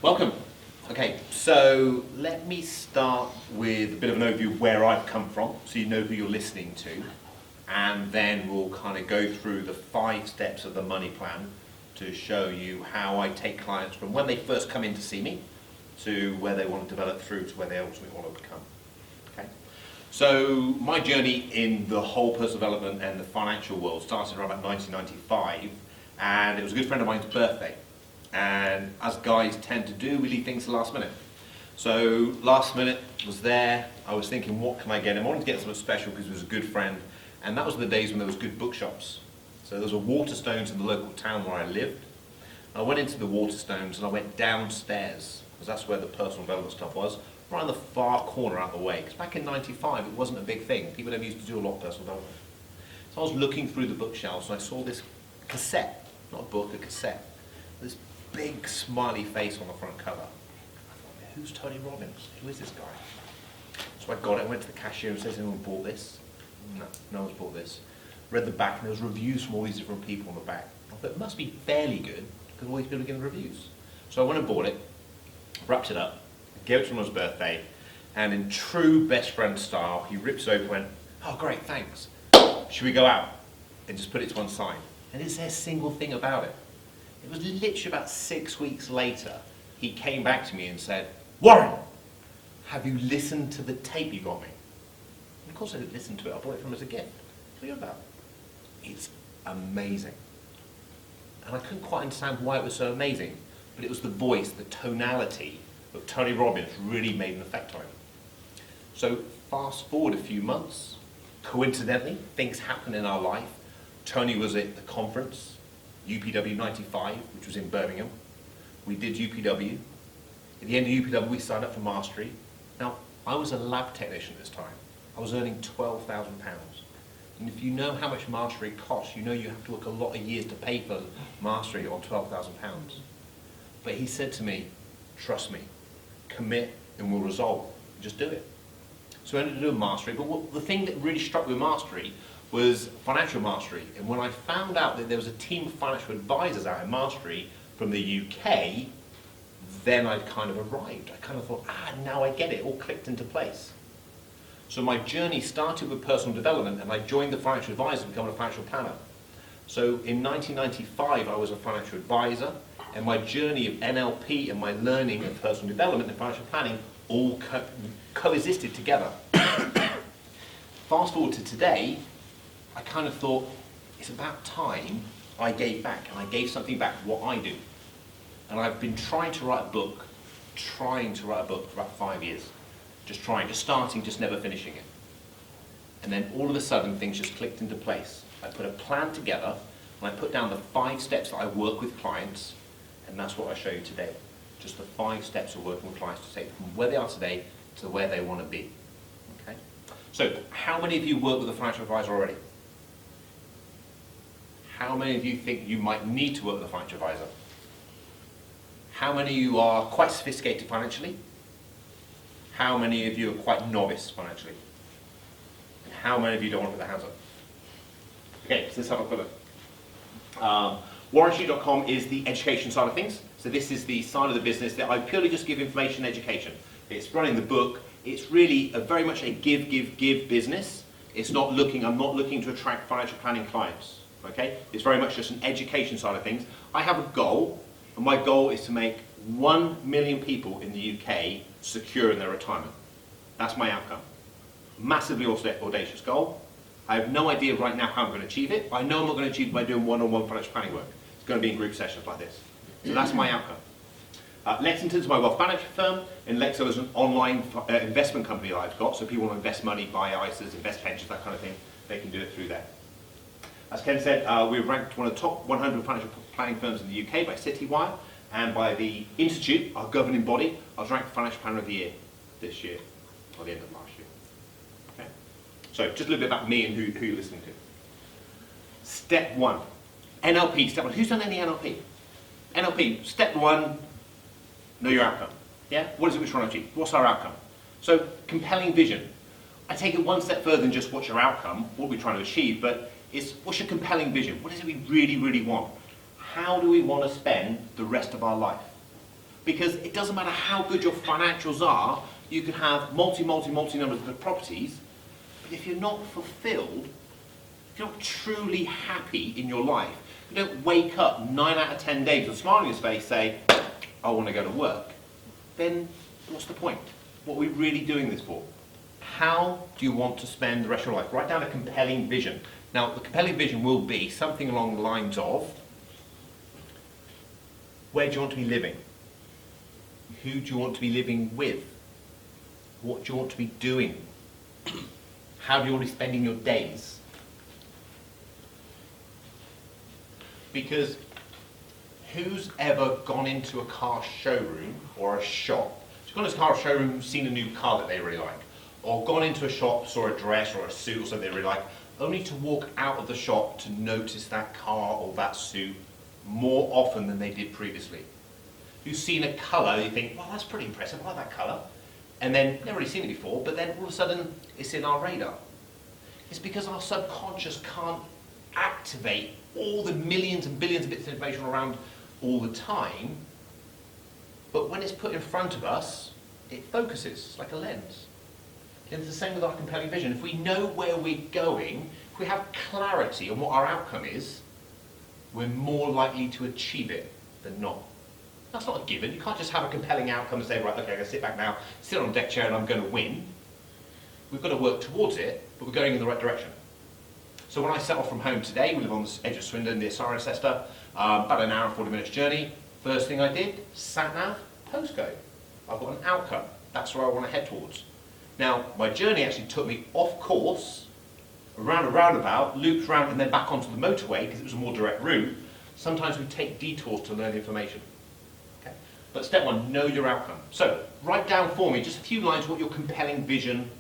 Welcome. Okay, so let me start with a bit of an overview of where I've come from, so you know who you're listening to, and then we'll kind of go through the 5 steps of the money plan to show you how I take clients from when they first come in to see me to where they want to develop through to where they ultimately want to become. Okay, so my journey in the whole personal development and the financial world started around about 1995, and it was a good friend of mine's birthday. And as guys tend to do, we leave things to the last minute. So last minute was there, I was thinking, what can I get him? I wanted to get something special because he was a good friend, and that was the days when there was good bookshops. So there was a Waterstones in the local town where I lived. I went into the Waterstones and I went downstairs, because that's where the personal development stuff was, right in the far corner out of the way. Because back in '95 it wasn't a big thing. People never used to do a lot of personal development. So I was looking through the bookshelves and I saw this cassette, not a book, a cassette. This big smiley face on the front cover. I thought, who's Tony Robbins? Who is this guy? So I got it, I went to the cashier and said, has anyone bought this? No, no one's bought this. Read the back and there was reviews from all these different people on the back. I thought it must be fairly good because all these people are giving reviews. So I went and bought it, wrapped it up, gave it to him on his birthday, and in true best friend style, he rips it open and went, oh great, thanks. Should we go out? And just put it to one side. And is there a single thing about it? It was literally about 6 weeks later, he came back to me and said, Warren, have you listened to the tape you got me? And of course I didn't listen to it, I bought it from him as a gift. What are you about? It's amazing. And I couldn't quite understand why it was so amazing, but it was the voice, the tonality of Tony Robbins really made an effect on him. So fast forward a few months, coincidentally, things happen in our life. Tony was at the conference, UPW 95, which was in Birmingham. We did UPW. At the end of UPW, we signed up for Mastery. Now, I was a lab technician at this time. I was earning £12,000. And if you know how much Mastery costs, you know you have to work a lot of years to pay for Mastery on £12,000. But he said to me, trust me, commit and we'll resolve. Just do it. So I ended up doing Mastery, but the thing that really struck me with Mastery was financial mastery. And when I found out that there was a team of financial advisors out in Mastery from the UK, then I'd kind of arrived. I kind of thought, now I get it, all clicked into place. So my journey started with personal development and I joined the financial advisor to become a financial planner. So in 1995 I was a financial advisor, and my journey of NLP and my learning of personal development and financial planning all coexisted together. Fast forward to today, I kind of thought, it's about time I gave back, and I gave something back for what I do. And I've been trying to write a book for about 5 years. Just starting, just never finishing it. And then all of a sudden, things just clicked into place. I put a plan together, and I put down the 5 steps that I work with clients, and that's what I show you today. Just the 5 steps of working with clients to take them from where they are today to where they want to be. Okay? So, how many of you work with a financial advisor already? How many of you think you might need to work with a financial advisor? How many of you are quite sophisticated financially? How many of you are quite novice financially? And how many of you don't want to put their hands up? Okay, so let's have a quick look. WarrenShute.com is the education side of things. So this is the side of the business that I purely just give information and education. It's running the book. It's really very much a give business. I'm not looking to attract financial planning clients. Okay? It's very much just an education side of things. I have a goal, and my goal is to make 1 million people in the UK secure in their retirement. That's my outcome. Massively audacious goal. I have no idea right now how I'm going to achieve it. I know I'm not going to achieve it by doing one-on-one financial planning work. It's going to be in group sessions like this. So that's my outcome. Lexington's my wealth management firm, and Lexo is an online investment company that I've got, so people want to invest money, buy ISAs, invest pensions, that kind of thing, they can do it through there. As Ken said, we're ranked one of the top 100 financial planning firms in the UK by Citywire, and by the Institute, our governing body. I was ranked Financial Planner of the Year this year, or the end of last year. Okay? So just a little bit about me and who you're listening to. Step 1, NLP, step 1. Who's done any NLP? NLP, step 1, know your outcome. Yeah? What is it we're trying to achieve? What's our outcome? So, compelling vision. I take it one step further than just what's your outcome, what we're trying to achieve, but it's what's your compelling vision? What is it we really, really want? How do we want to spend the rest of our life? Because it doesn't matter how good your financials are, you can have multi numbers of properties, but if you're not fulfilled, if you're not truly happy in your life, you don't wake up 9 out of 10 days with a smile on your face, say, I want to go to work, then what's the point? What are we really doing this for? How do you want to spend the rest of your life? Write down a compelling vision. Now, the compelling vision will be something along the lines of, where do you want to be living? Who do you want to be living with? What do you want to be doing? How do you want to be spending your days? Because who's ever gone into a car showroom or a shop, gone into a car showroom, seen a new car that they really like, or gone into a shop, saw a dress or a suit or something they really like, only to walk out of the shop to notice that car or that suit more often than they did previously? You've seen a colour, you think, well, that's pretty impressive, I like that colour, and then never really seen it before, but then all of a sudden it's in our radar. It's because our subconscious can't activate all the millions and billions of bits of information around all the time, but when it's put in front of us, it focuses like a lens. And it's the same with our compelling vision. If we know where we're going, if we have clarity on what our outcome is, we're more likely to achieve it than not. That's not a given. You can't just have a compelling outcome and say, right, okay, I'm going to sit back now, sit on a deck chair and I'm going to win. We've got to work towards it, but we're going in the right direction. So when I set off from home today, we live on the edge of Swindon near Cirencester, about an hour and 40 minutes journey. First thing I did, sat nav, postcode. I've got an outcome. That's where I want to head towards. Now, my journey actually took me off course, around a roundabout, looped round and then back onto the motorway because it was a more direct route. Sometimes we take detours to learn information. Okay? But step one, know your outcome. So, write down for me just a few lines what your compelling vision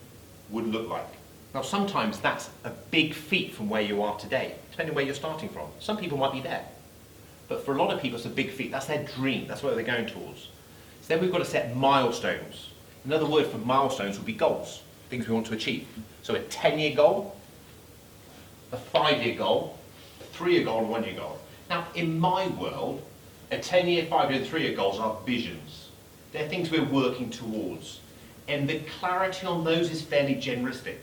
would look like. Now, sometimes that's a big feat from where you are today, depending where you're starting from. Some people might be there. But for a lot of people, it's a big feat. That's their dream. That's where they're going towards. So then we've got to set milestones. Another word for milestones would be goals, things we want to achieve. So a 10-year goal, a 5-year goal, a 3-year goal, and a 1-year goal. Now, in my world, a 10-year, 5-year, and 3-year goals are visions. They're things we're working towards. And the clarity on those is fairly generalistic.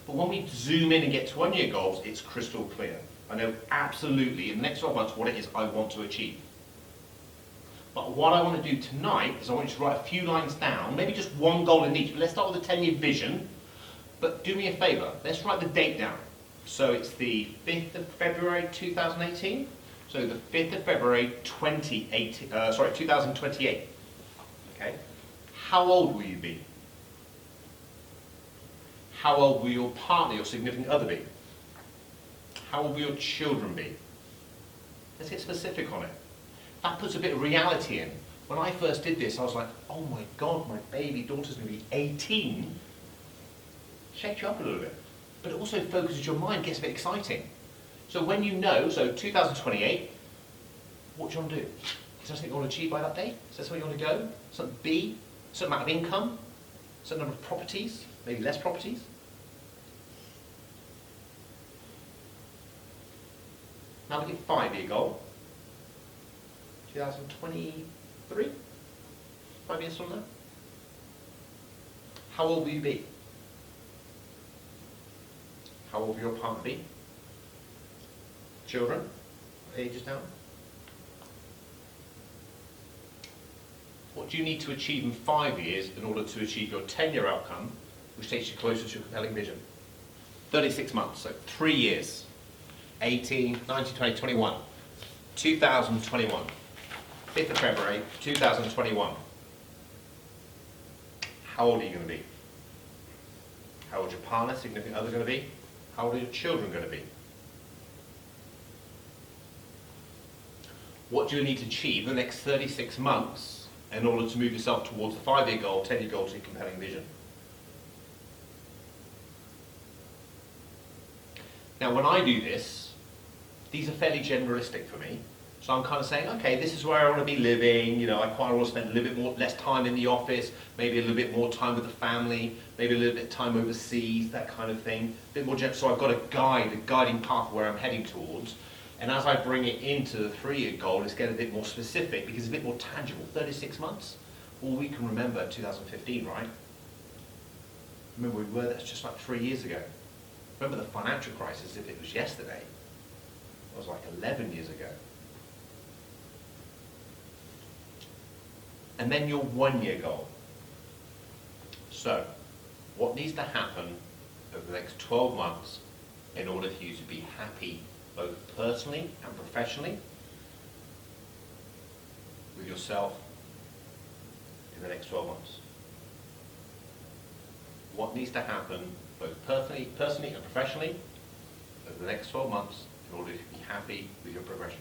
But when we zoom in and get to 1-year goals, it's crystal clear. I know absolutely in the next 12 months what it is I want to achieve. But what I want to do tonight is I want you to write a few lines down, maybe just one goal in each. But let's start with a 10-year vision. But do me a favour, let's write the date down. So it's the 5th of February 2018. So the 5th of February 2028. Okay? How old will you be? How old will your partner, your significant other be? How old will your children be? Let's get specific on it. That puts a bit of reality in. When I first did this, I was like, oh my God, my baby daughter's going to be 18. Shakes you up a little bit. But it also focuses your mind, gets a bit exciting. So when you know, so 2028, what do you want to do? Is there something you want to achieve by that date? Is there something you want to go? Something B? A certain amount of income? A certain number of properties? Maybe less properties? Now we get 5-year goal. 2023? 5 years from now? How old will you be? How old will your partner be? Children? Ages down? What do you need to achieve in 5 years in order to achieve your 10-year outcome, which takes you closer to your compelling vision? 36 months, so 3 years. 18, 19, 20, 21. 2021. 5th of February, 2021. How old are you going to be? How old is your partner, significant other going to be? How old are your children going to be? What do you need to achieve in the next 36 months in order to move yourself towards the 5-year goal, 10-year goal to your compelling vision? Now, when I do this, these are fairly generalistic for me. So I'm kind of saying, okay, this is where I want to be living. You know, I quite want to spend a little bit more, less time in the office, maybe a little bit more time with the family, maybe a little bit of time overseas, that kind of thing. A bit more so I've got a guide, a guiding path where I'm heading towards. And as I bring it into the 3-year goal, it's getting a bit more specific because it's a bit more tangible. 36 months? All we can remember 2015, right? Remember that's just like 3 years ago. Remember the financial crisis if it was yesterday. It was like 11 years ago. And then your 1-year goal. So, what needs to happen over the next 12 months in order for you to be happy both personally and professionally with yourself in the next 12 months? What needs to happen both personally and professionally over the next 12 months in order to be happy with your progression?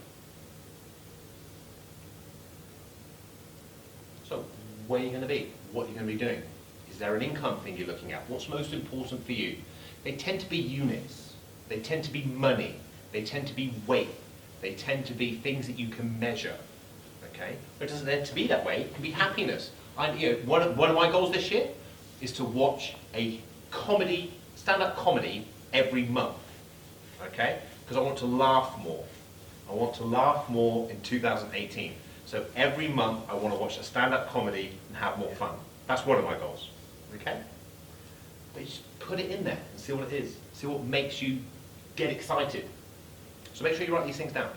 So, where are you going to be? What are you going to be doing? Is there an income thing you're looking at? What's most important for you? They tend to be units. They tend to be money. They tend to be weight. They tend to be things that you can measure. Okay? But it doesn't have to be that way. It can be happiness. One of my goals this year is to watch a comedy, stand-up comedy every month. Okay? Because I want to laugh more. I want to laugh more in 2018. So every month I want to watch a stand-up comedy and have more fun. That's one of my goals. Okay? But you just put it in there and see what it is. See what makes you get excited. So make sure you write these things down.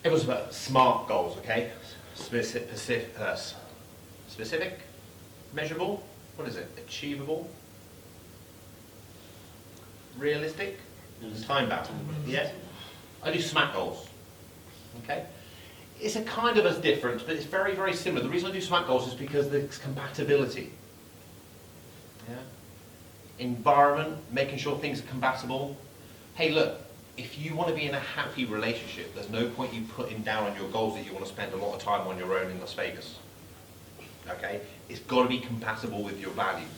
It was about SMART goals, okay? Specific, measurable, what is it? Achievable, realistic, time-bound. Yeah? I do SMART goals, okay? It's a kind of as different, but it's very, very similar. The reason I do SMART goals is because there's compatibility. Yeah? Environment, making sure things are compatible. Hey, look, if you want to be in a happy relationship, there's no point you putting down on your goals that you want to spend a lot of time on your own in Las Vegas. Okay? It's got to be compatible with your values.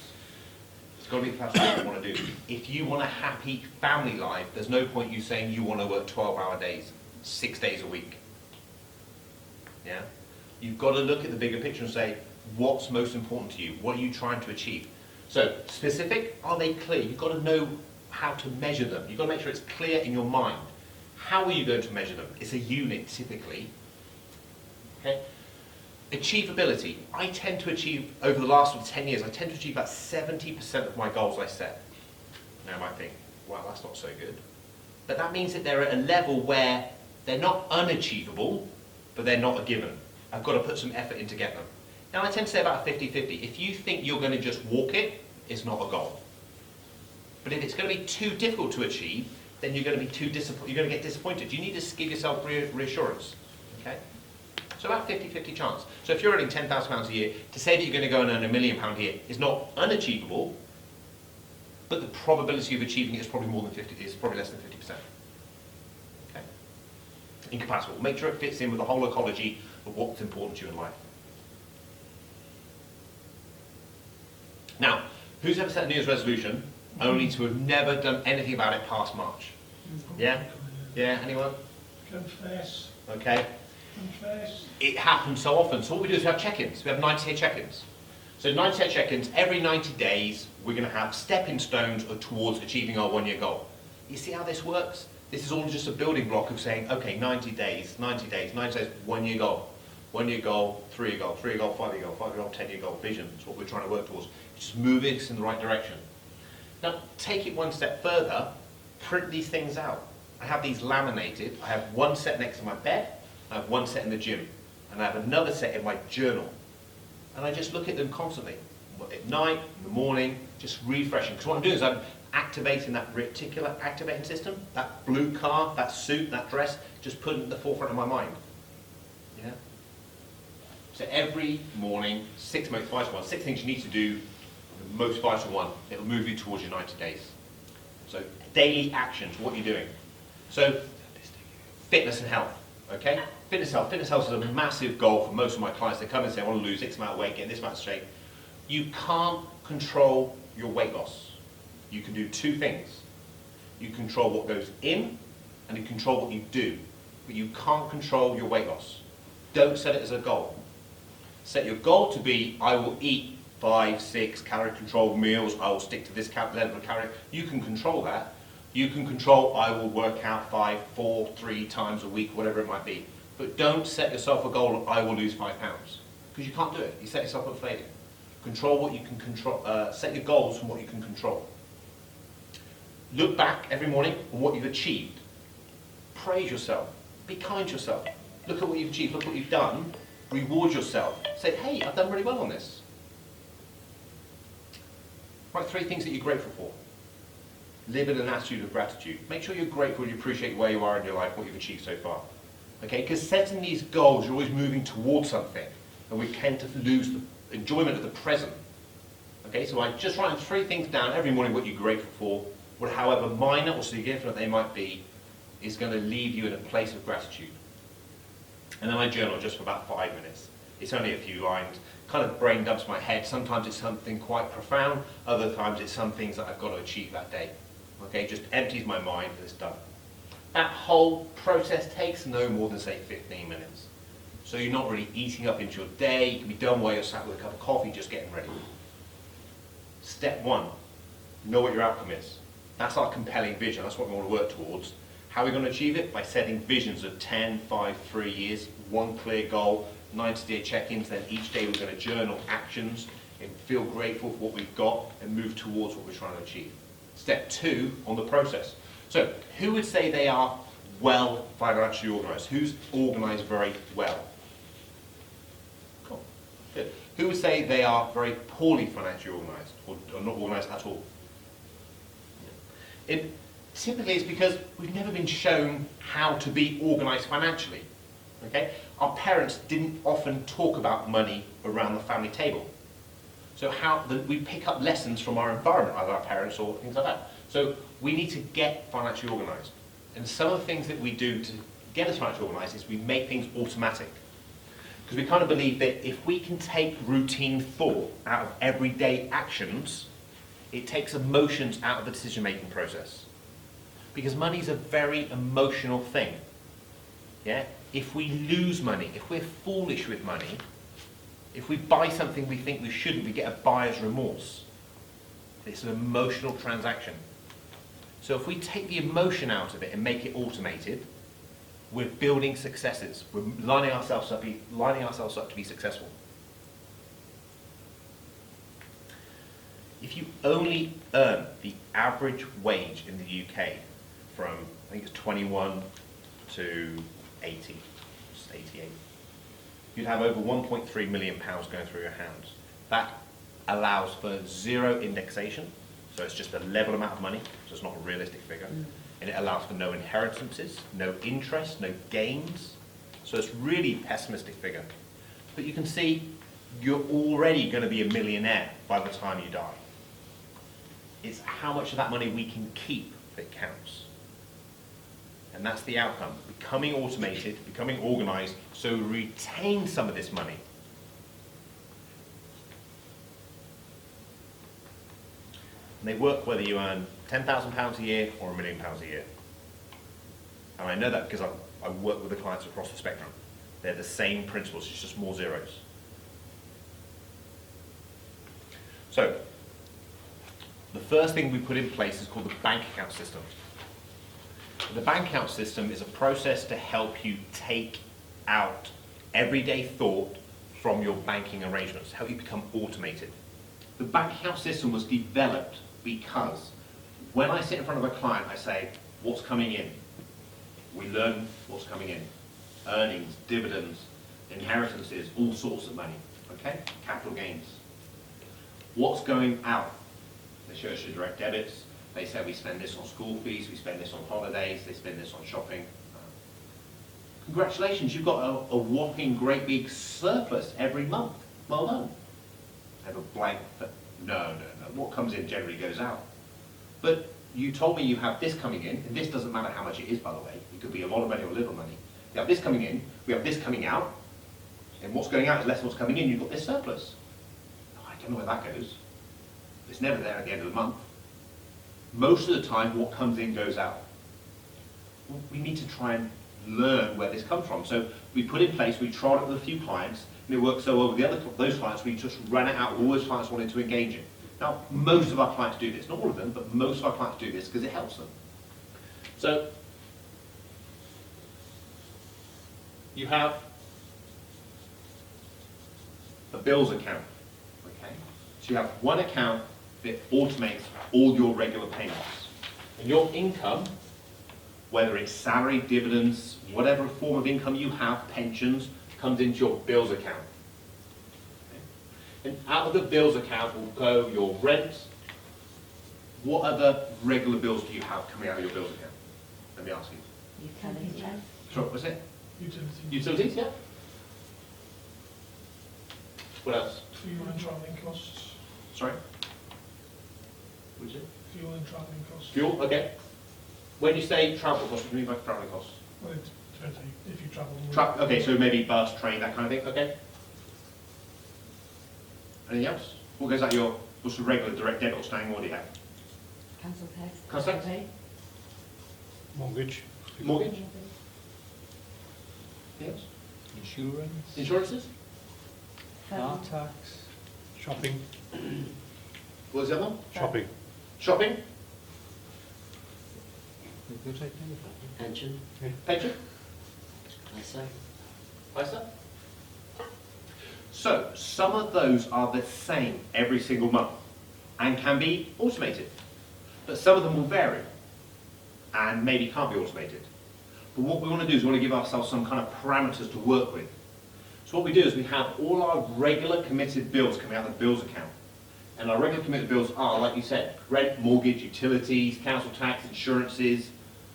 It's got to be compatible with what you want to do. If you want a happy family life, there's no point you saying you want to work 12-hour days, 6 days a week. Yeah? You've got to look at the bigger picture and say, what's most important to you? What are you trying to achieve? So, specific, are they clear? You've got to know how to measure them. You've got to make sure it's clear in your mind. How are you going to measure them? It's a unit, typically. Okay? Achievability. I tend to achieve, over the last 10 years, I tend to achieve about 70% of my goals I set. Now I might think, wow, that's not so good. But that means that they're at a level where they're not unachievable, but they're not a given. I've got to put some effort in to get them. Now I tend to say about 50-50. If you think you're going to just walk it, it's not a goal. But if it's going to be too difficult to achieve, then you're going to be you're going to get disappointed. You need to give yourself reassurance. Okay? So about 50-50 chance. So if you're earning £10,000 a year, to say that you're going to go and earn £1 million a year is not unachievable, but the probability of achieving it is probably more than 50. Is probably less than 50%. Okay? Incompatible. Make sure it fits in with the whole ecology of what's important to you in life. Now, who's ever set a New Year's resolution only to have never done anything about it past March? Yeah? Yeah, anyone? Confess. Okay. Confess. It happens so often. So what we do is we have check-ins. We have 90-day check-ins. So 90-day check-ins, every 90 days, we're going to have stepping stones towards achieving our 1-year goal. You see how this works? This is all just a building block of saying, okay, 90 days, 1-year goal. 1-year goal, 3-year goal, 3-year goal, 5-year goal, 5-year goal, 10-year goal, vision. That's what we're trying to work towards. Just moving us in the right direction. Now, take it one step further, print these things out. I have these laminated. I have one set next to my bed, I have one set in the gym, and I have another set in my journal. And I just look at them constantly. At night, in the morning, just refreshing. Because what I'm doing is I'm activating that reticular activating system, that blue car, that suit, that dress, just put it at the forefront of my mind. Yeah? So every morning, 6 things you need to do, the most vital one, it'll move you towards your 90 days. So daily actions, what you're doing. So fitness and health, okay? Fitness health is a massive goal for most of my clients. They come and say, I want to lose X amount of weight, get this amount of shape. You can't control your weight loss. You can do two things. You control what goes in, and you control what you do. But you can't control your weight loss. Don't set it as a goal. Set your goal to be, I will eat 5, 6 calorie controlled meals, I will stick to this level of calorie. You can control that. You can control, I will work out 5, 4, 3 times a week, whatever it might be. But don't set yourself a goal of, I will lose 5 pounds. Because you can't do it. You set yourself up for failure. Control what you can control, set your goals from what you can control. Look back every morning on what you've achieved. Praise yourself. Be kind to yourself. Look at what you've achieved. Look what you've done. Reward yourself. Say, hey, I've done really well on this. Write 3 things that you're grateful for. Live in an attitude of gratitude. Make sure you're grateful and you appreciate where you are in your life, what you've achieved so far. Okay, because setting these goals, you're always moving towards something. And we tend to lose the enjoyment of the present. Okay, so I just write 3 things down every morning what you're grateful for, however minor or significant they might be, is going to leave you in a place of gratitude. And then I journal just for about 5 minutes. It's only a few lines, kind of brain dumps my head. Sometimes it's something quite profound, other times it's some things that I've got to achieve that day. Okay, just empties my mind and it's done. That whole process takes no more than, say, 15 minutes. So you're not really eating up into your day. You can be done while you're sat with a cup of coffee just getting ready. Step 1, know what your outcome is. That's our compelling vision. That's what we want to work towards. How are we going to achieve it? By setting visions of 10, 5, 3 years, one clear goal, 90-day check-ins, then each day we're going to journal actions and feel grateful for what we've got and move towards what we're trying to achieve. Step 2 on the process. So, who would say they are well financially organised? Who's organised very well? Cool. Good. Who would say they are very poorly financially organised or not organised at all? It typically is because we've never been shown how to be organised financially. Okay? Our parents didn't often talk about money around the family table. So we pick up lessons from our environment, either our parents or things like that. So we need to get financially organised. And some of the things that we do to get us financially organised is we make things automatic. Because we kind of believe that if we can take routine thought out of everyday actions, it takes emotions out of the decision-making process. Because money is a very emotional thing. Yeah? If we lose money, if we're foolish with money, if we buy something we think we shouldn't, we get a buyer's remorse. It's an emotional transaction. So if we take the emotion out of it and make it automated, we're building successes. We're lining ourselves up to be successful. If you only earn the average wage in the UK from, I think it's 21 to 80, just 88, you'd have over £1.3 million going through your hands. That allows for 0 indexation, so it's just a level amount of money, so it's not a realistic figure. And it allows for no inheritances, no interest, no gains. So it's really a pessimistic figure. But you can see you're already going to be a millionaire by the time you die. It's how much of that money we can keep that counts. And that's the outcome. Becoming automated, becoming organised, so we retain some of this money. And they work whether you earn £10,000 a year or £1 million a year. And I know that because I work with the clients across the spectrum. They're the same principles, it's just more zeros. So, the first thing we put in place is called the bank account system. The bank account system is a process to help you take out everyday thought from your banking arrangements, help you become automated. The bank account system was developed because when I sit in front of a client, I say, what's coming in? We learn what's coming in. Earnings, dividends, inheritances, all sorts of money, okay? Capital gains. What's going out? They show us your direct debits. They say we spend this on school fees, we spend this on holidays, they spend this on shopping. Congratulations, you've got a whopping great big surplus every month. Well done. Have a blank, no. What comes in generally goes out. But you told me you have this coming in, and this doesn't matter how much it is, by the way. It could be a lot of money or little money. You have this coming in, we have this coming out, and what's going out is less than what's coming in. You've got this surplus. I don't know where that goes. It's never there at the end of the month. Most of the time, what comes in goes out. We need to try and learn where this comes from. So we put in place, we tried it with a few clients, And it worked so well with the other those clients, we just ran it out. All those clients wanted to engage in. Now, most of our clients do this. Not all of them, but most of our clients do this because it helps them. So, you have a bills account, okay? So you have one account that automates all your regular payments. And your income, whether it's salary, dividends, whatever form of income you have, pensions, comes into your bills account. Okay? And out of the bills account will go your rent. What other regular bills do you have coming out of your bills account? Let me ask you. Utilities. Sure, what's it? Utilities. Utilities, yeah. What else? Fuel and travelling costs. Sorry? What is it? Fuel and travelling costs. Fuel, okay. When you say travel costs, what do you mean by travelling costs? Well, it depends if you travel. Okay, so maybe bus, train, that kind of thing, okay. Anything else? What goes out your, what's the regular direct debit or standing order you have? Council tax. Council tax? Mortgage. Mortgage? Anything else? Insurance. Insurances? Car tax. Shopping. What was the other one? Shopping. Shopping? Pension, Pension? I say. ISA? So, some of those are the same every single month and can be automated. But some of them will vary and maybe can't be automated. But what we want to do is we want to give ourselves some kind of parameters to work with. So what we do is we have all our regular committed bills coming out of the bills account. And our regular committed bills are, like you said, rent, mortgage, utilities, council tax, insurances,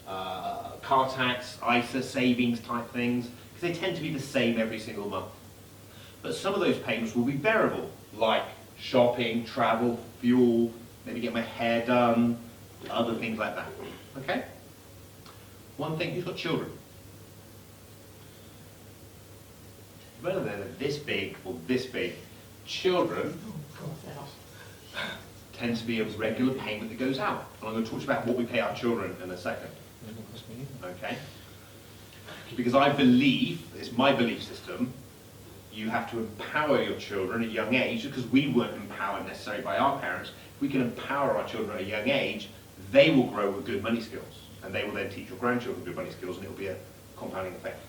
car tax, ISA, savings type things, because they tend to be the same every single month. But some of those payments will be variable, like shopping, travel, fuel, maybe get my hair done, other things like that. Okay? One thing, who's got children? Whether they're this big or this big, children tend to be a regular payment that goes out. And I'm going to talk to you about what we pay our children in a second. Okay? Because I believe, it's my belief system, you have to empower your children at a young age, because we weren't empowered necessarily by our parents. If we can empower our children at a young age, they will grow with good money skills. And they will then teach your grandchildren good money skills, and it will be a compounding effect.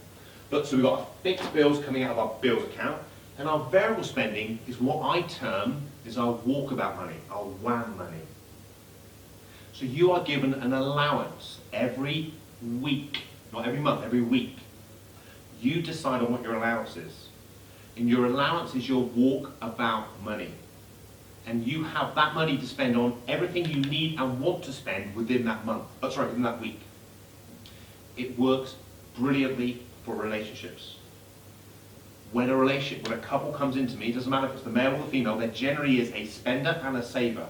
But so we've got our fixed bills coming out of our bills account, and our variable spending is what I term is our walkabout money, our WAM money. So you are given an allowance every week, not every month, every week. You decide on what your allowance is. And your allowance is your walkabout money. And you have that money to spend on everything you need and want to spend within that month. Oh, sorry, within that week. It works brilliantly for relationships. When a couple comes into me, it doesn't matter if it's the male or the female, there generally is a spender and a saver.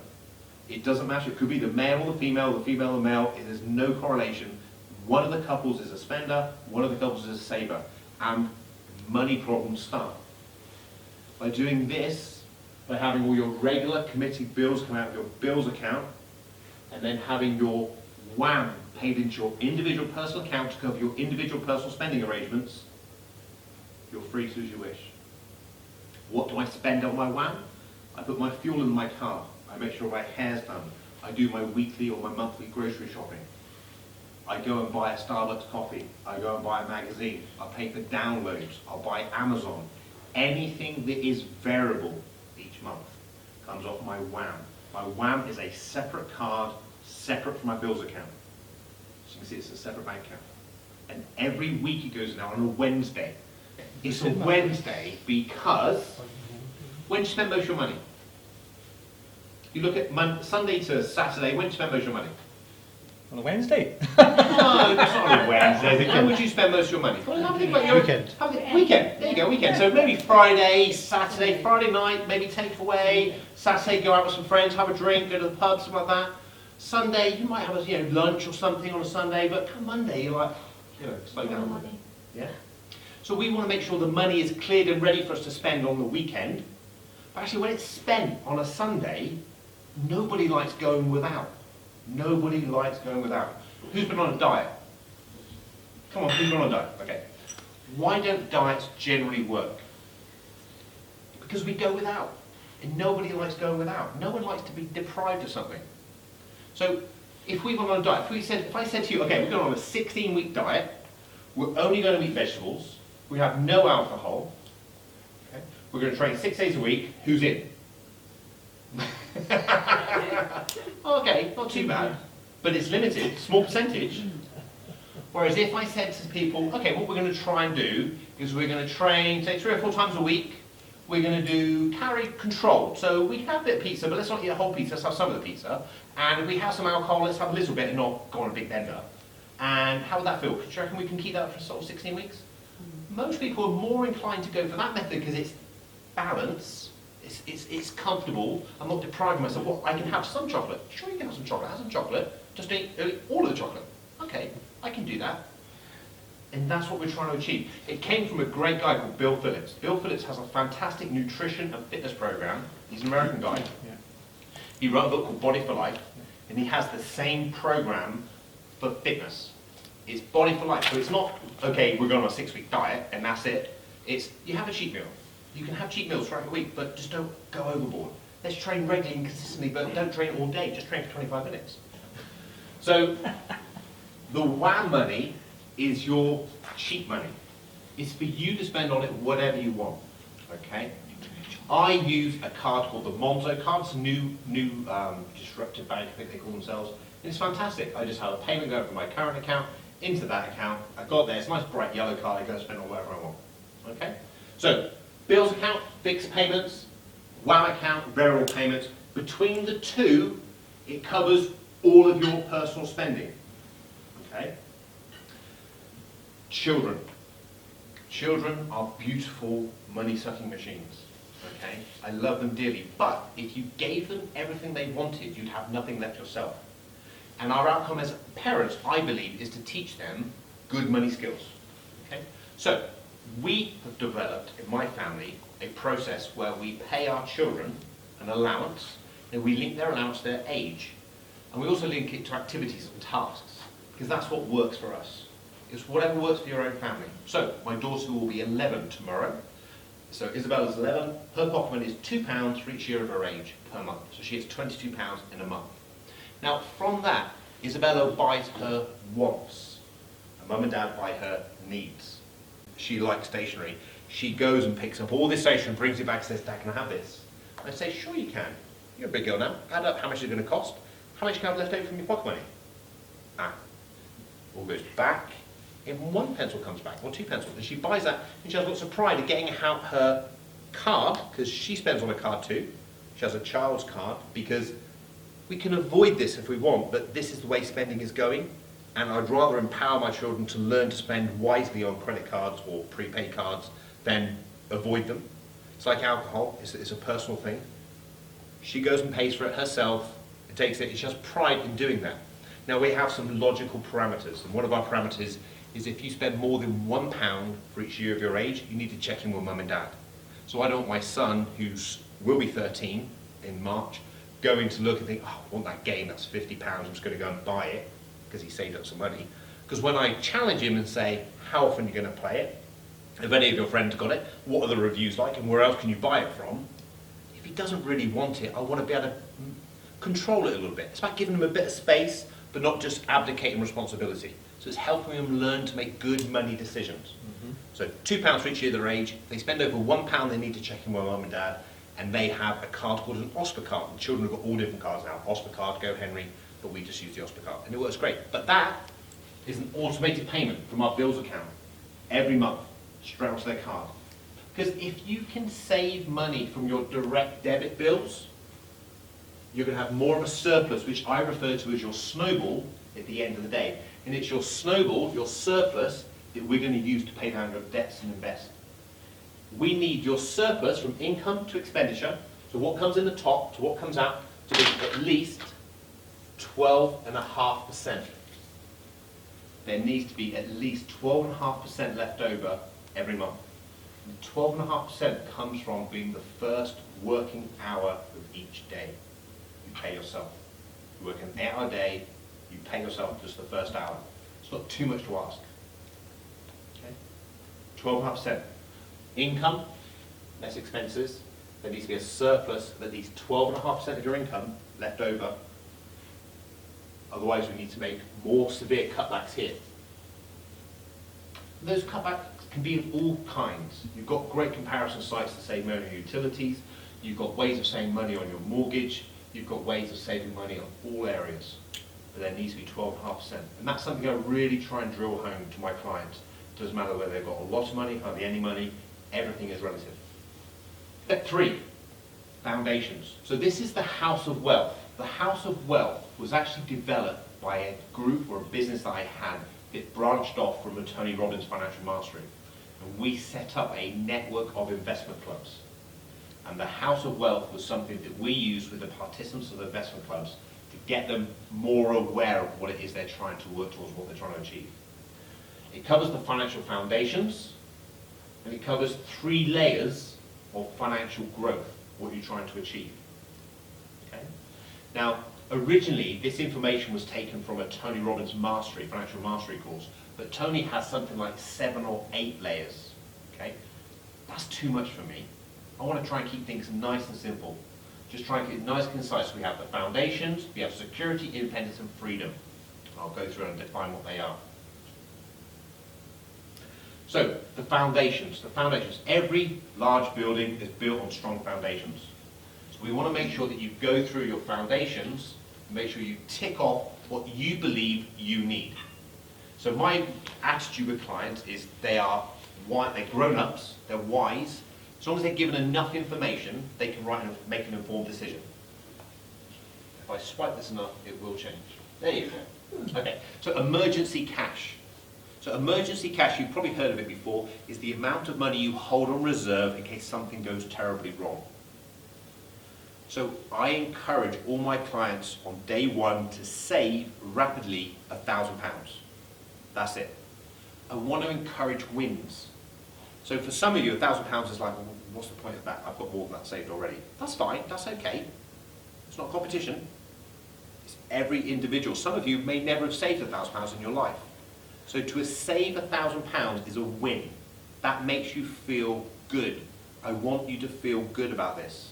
It doesn't matter, it could be the male or the female or the male, there's no correlation. One of the couples is a spender, one of the couples is a saver, and money problems start. By doing this, by having all your regular committed bills come out of your bills account, and then having your WAM paid into your individual personal account to cover your individual personal spending arrangements, you're free to do as you wish. What do I spend on my WAM? I put my fuel in my car. I make sure my hair's done. I do my weekly or my monthly grocery shopping. I go and buy a Starbucks coffee. I go and buy a magazine. I pay for downloads. I'll buy Amazon. Anything that is variable each month comes off my WAM. My WAM is a separate card, separate from my bills account. So you can see it's a separate bank account. And every week it goes out on a Wednesday. It's a Wednesday because when do you spend most of your money? You look at Sunday to Saturday, when do you spend most of your money? On a Wednesday? No, it's not on a Wednesday. When would you spend most of your money? Well, have a think about your Weekend. Weekend. There you go, weekend. So maybe Friday, Saturday, Friday night, maybe takeaway. Saturday, go out with some friends, have a drink, go to the pub, something like that. Sunday, you might have a lunch or something on a Sunday, but come Monday, you're like, slow down a bit. Yeah. So we want to make sure the money is cleared and ready for us to spend on the weekend. But actually, when it's spent on a Sunday, nobody likes going without. Nobody likes going without. Who's been on a diet? Come on, who's been on a diet? Okay. Why don't diets generally work? because we go without. And nobody likes going without. No one likes to be deprived of something. So if we went on a diet, if I said to you, okay, we're going on a 16-week diet, we're only going to eat vegetables, we have no alcohol, okay, we're going to train 6 days a week, who's in? Okay, not too bad, but it's limited, small percentage. Whereas if I said to people, okay, what we're going to try and do is we're going to train, say, 3 or 4 times a week, we're going to do calorie control. So we can have a bit of pizza, but let's not eat a whole pizza, let's have some of the pizza. And if we have some alcohol, let's have a little bit and not go on a big bender. And how would that feel? Do you reckon we can keep that up for sort of 16 weeks? Most people are more inclined to go for that method because it's balance, it's comfortable, I'm not depriving myself. Well, I can have some chocolate. Sure, you can have some chocolate, have some chocolate, just eat all of the chocolate. Okay, I can do that. And that's what we're trying to achieve. It came from a great guy called Bill Phillips. Bill Phillips has a fantastic nutrition and fitness program. He's an American guy. Yeah. He wrote a book called Body for Life, and he has the same program for fitness. It's Body for Life. So it's not, okay, we're going on a 6-week diet and that's it. It's, you have a cheat meal. You can have cheat meals throughout the week, but just don't go overboard. Let's train regularly and consistently, but don't train all day. Just train for 25 minutes. So the WAM money is your cheat money. It's for you to spend on it whatever you want, okay? I use a card called the Monzo card. It's a new disruptive bank, I think they call themselves. And it's fantastic. I just have a payment going from my current account into that account. I got there, it's a nice bright yellow card, I go spend on whatever I want, okay? So, bills account, fixed payments, WAM account, variable payments. Between the two, it covers all of your personal spending, okay? Children. Children are beautiful money-sucking machines, okay? I love them dearly, but if you gave them everything they wanted, you'd have nothing left yourself. And our outcome as parents, I believe, is to teach them good money skills, okay? So, we have developed, in my family, a process where we pay our children an allowance, and we link their allowance to their age. And we also link it to activities and tasks, because that's what works for us. It's whatever works for your own family. So, my daughter will be 11 tomorrow. So Isabella's 11. Her pocket money is £2 for each year of her age per month. So she gets £22 in a month. Now, from that, Isabella buys her wants. Her mum and dad buy her needs. She likes stationery. She goes and picks up all this stationery and brings it back and says, Dad, can I have this? I say, sure you can. You're a big girl now. Add up how much it's going to cost. How much you can have left over from your pocket money? All goes back. Even 1 pencil comes back, or 2 pencils. And she buys that, and she has lots of pride at getting out her card, because she spends on a card too. She has a child's card, because we can avoid this if we want, but this is the way spending is going. And I'd rather empower my children to learn to spend wisely on credit cards or prepaid cards than avoid them. It's like alcohol, it's a personal thing. She goes and pays for it herself, and takes it, and she has pride in doing that. Now we have some logical parameters, and one of our parameters is if you spend more than £1 for each year of your age, you need to check in with mum and dad. So I don't want my son, who will be 13 in March, going to look and think, oh, I want that game, that's £50, I'm just going to go and buy it, because he saved up some money. Because when I challenge him and say, how often are you going to play it? Have any of your friends got it? What are the reviews like? And where else can you buy it from? If he doesn't really want it, I want to be able to control it a little bit. It's about giving him a bit of space, but not just abdicating responsibility. So it's helping them learn to make good money decisions. So £2 for each year of their age. If they spend over £1, they need to check in with mum and dad, and they have a card called an OSPA card. And children have got all different cards now. OSPA card, Go Henry, but we just use the OSPA card, and it works great. But that is an automated payment from our bills account every month, straight onto their card. Because if you can save money from your direct debit bills, you're going to have more of a surplus, which I refer to as your snowball at the end of the day. And it's your snowball, your surplus, that we're going to use to pay down your debts and invest. We need your surplus from income to expenditure, so what comes in the top to what comes out, to be at least 12.5%. There needs to be at least 12.5% left over every month. 12.5% comes from being the first working hour of each day. You pay yourself. You work an 8-hour day, you pay yourself just the first hour. It's not too much to ask. Okay? 12.5%. Income, less expenses, there needs to be a surplus of at least 12.5% of your income left over. Otherwise, we need to make more severe cutbacks here. Those cutbacks can be of all kinds. You've got great comparison sites to save money on utilities. You've got ways of saving money on your mortgage. You've got ways of saving money on all areas. But there needs to be 12.5%. And that's something I really try and drill home to my clients. It doesn't matter whether they've got a lot of money, hardly any money, everything is relative. Step 3, foundations. So this is the house of wealth. The house of wealth was actually developed by a group or a business that I had that branched off from a Tony Robbins financial mastery. And we set up a network of investment clubs. And the house of wealth was something that we used with the participants of the investment clubs to get them more aware of what it is they're trying to work towards, what they're trying to achieve. It covers the financial foundations, and it covers 3 layers of financial growth, what you're trying to achieve. Okay? Now, originally, this information was taken from a Tony Robbins mastery, financial mastery course, but Tony has something like 7 or 8 layers. Okay? That's too much for me. I want to try and keep things nice and simple. Just try and keep it nice and concise. We have the foundations, we have security, independence, and freedom. I'll go through and define what they are. So, the foundations. The foundations. Every large building is built on strong foundations. So we want to make sure that you go through your foundations and make sure you tick off what you believe you need. So my attitude with clients is they're grown-ups, they're wise. As long as they're given enough information, they can make an informed decision. If I swipe this enough, it will change. There you go. Okay, so emergency cash. So emergency cash, you've probably heard of it before, is the amount of money you hold on reserve in case something goes terribly wrong. So I encourage all my clients on day 1 to save rapidly £1,000. That's it. I want to encourage wins. So for some of you, £1,000 is like, well, what's the point of that? I've got more than that saved already. That's fine, that's okay. It's not competition. It's every individual. Some of you may never have saved £1,000 in your life. So to save £1,000 is a win. That makes you feel good. I want you to feel good about this.